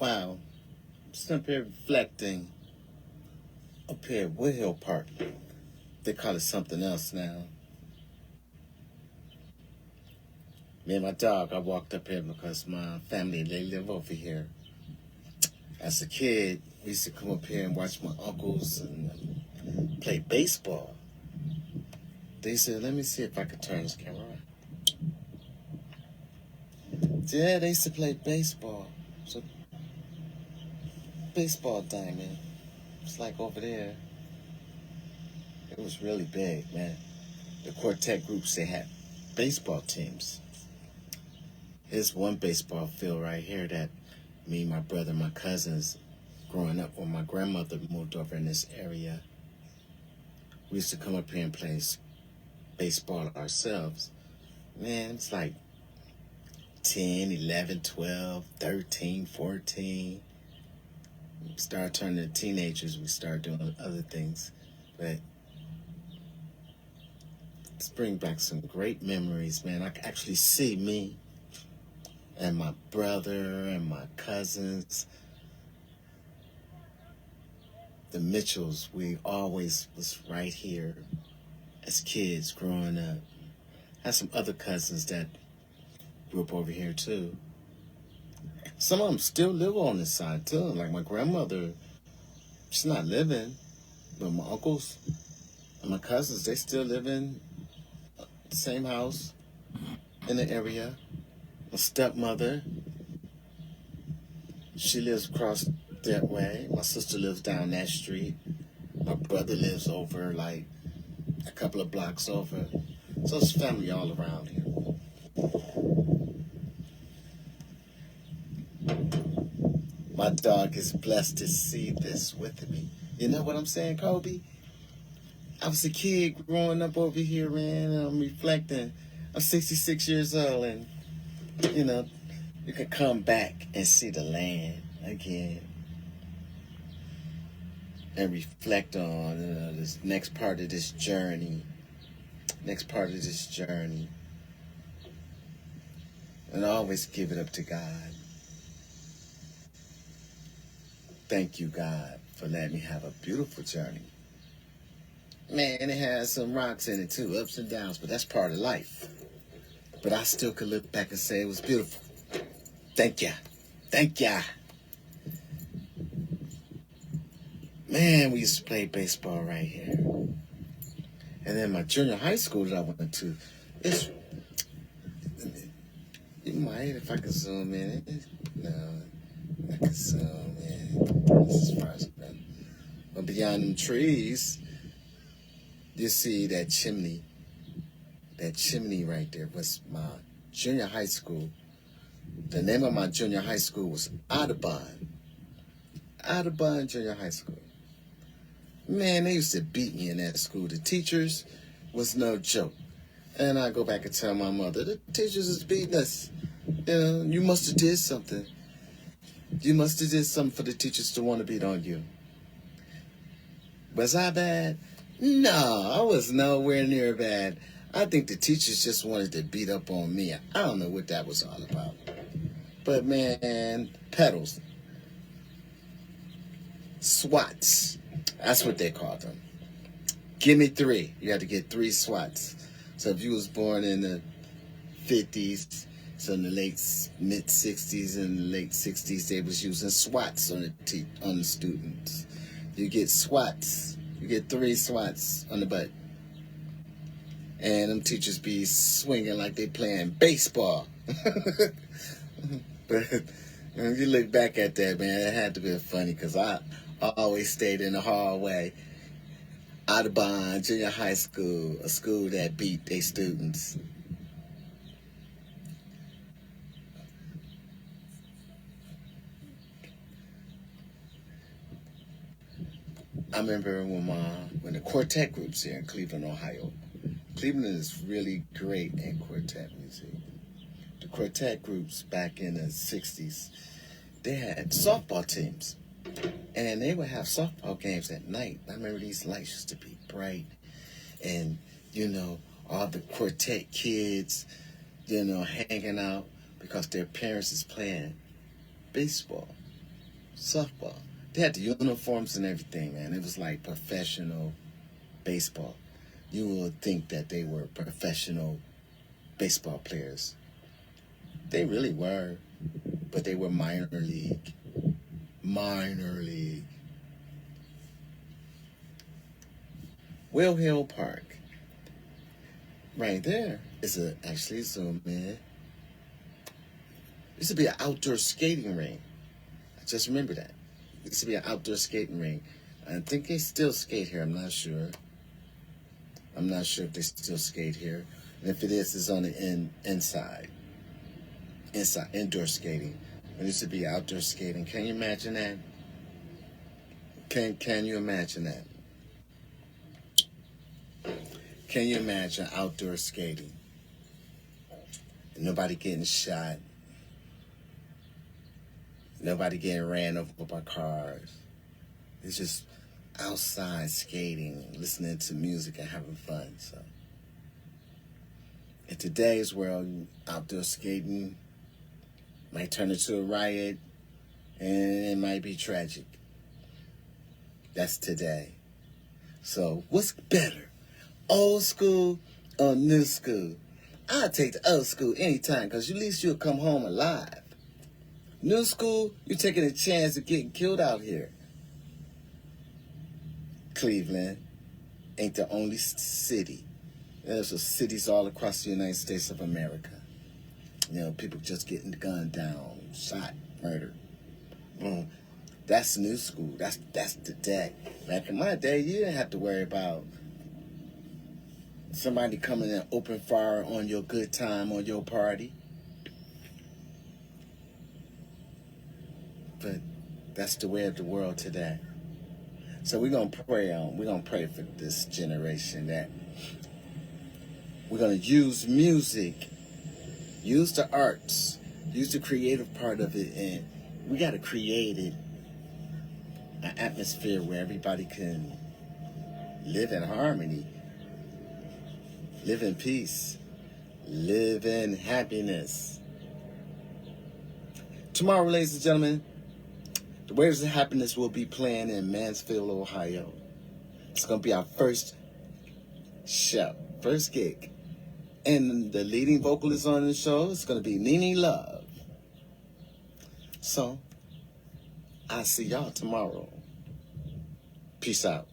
Wow. Just up here reflecting up here at Woodhill Park. They call it something else now. Me and my dog, I walked up here because my family, they live over here. As a kid, we used to come up here and watch my uncles and play baseball. They said, let me see if I can turn this camera on. Yeah, they used to play baseball. So, baseball diamond. It's like over there. It was really big, man. The quartet groups, they had baseball teams. There's one baseball field right here that me, my brother, my cousins, growing up when my grandmother moved over in this area, we used to come up here and play baseball ourselves. Man, it's like 10, 11, 12, 13, 14. We started turning to teenagers, we started doing other things. But it's bring back some great memories, man. I can actually see me and my brother and my cousins, the Mitchells. We always was right here as kids growing up. Had some other cousins that grew up over here too. Some of them still live on this side too. Like my grandmother, she's not living, but my uncles and my cousins, they still live in the same house in the area. My stepmother, she lives across that way. My sister lives down that street. My brother lives over like a couple of blocks over. So it's family all around here. My dog is blessed to see this with me. You know what I'm saying, Kobe? I was a kid growing up over here, man. And I'm reflecting. I'm 66 years old, and you know, you can come back and see the land again and reflect on this next part of this journey. Next part of this journey. And always give it up to God. Thank you, God, for letting me have a beautiful journey. Man, it has some rocks in it too, ups and downs, but that's part of life. But I still could look back and say it was beautiful. Thank ya. Thank ya. Man, we used to play baseball right here. And then my junior high school that I went to, it's, you might, if I could zoom in. No, I can zoom in. This is far as but beyond them trees, you see that chimney. That chimney right there was my junior high school. The name of my junior high school was Audubon. Audubon Junior High School. Man, they used to beat me in that school. The teachers was no joke. And I go back and tell my mother, the teachers is beating us. You know, you must have did something. You must have did something for the teachers to want to beat on you. Was I bad? No, I was nowhere near bad. I think the teachers just wanted to beat up on me. I don't know what that was all about. But man, pedals. SWATs. That's what they called them. Give me 3. You had to get 3 SWATs. So if you was born in the 50s, so in the mid 60s and the late 60s, they was using SWATs on the students. You get SWATs. You get 3 SWATs on the butt. And them teachers be swinging like they playing baseball. But when you look back at that, man, it had to be funny because I always stayed in the hallway. Audubon Junior High School, a school that beat their students. I remember when the quartet groups here in Cleveland, Ohio. Cleveland is really great in quartet music. The quartet groups back in the 60s, they had softball teams. And they would have softball games at night. I remember these lights used to be bright. And, all the quartet kids, hanging out because their parents is playing baseball. softball. They had the uniforms and everything, man. It was like professional baseball. You would think that they were professional baseball players. They really were, but they were minor league. Minor league. Will Hill Park. Right there is actually zoom in. Used to be an outdoor skating ring. I just remember that. It used to be an outdoor skating ring. I think they still skate here. I'm not sure. I'm not sure if they still skate here. And if it is, it's on the inside. Inside, indoor skating. It used to be outdoor skating. Can you imagine that? Can you imagine that? Can you imagine outdoor skating? And nobody getting shot. Nobody getting ran over by cars. It's just outside skating, listening to music and having fun. So, in today's world, outdoor skating might turn into a riot, and it might be tragic. That's today. So, what's better, old school or new school? I'll take the old school anytime, because at least you'll come home alive. New school, you're taking a chance of getting killed out here. Cleveland ain't the only city. There's cities all across the United States of America. You know, people just getting gunned down, shot, murdered. That's new school. That's the day. Back in my day, you didn't have to worry about somebody coming and open fire on your good time or your party. But that's the way of the world today. So we're gonna pray for this generation, that we're gonna use music, use the arts, use the creative part of it, and we gotta create an atmosphere where everybody can live in harmony, live in peace, live in happiness. Tomorrow, ladies and gentlemen, the Waves of Happiness will be playing in Mansfield, Ohio. It's going to be our first show, first gig. And the leading vocalist on the show is going to be Nene Love. So, I'll see y'all tomorrow. Peace out.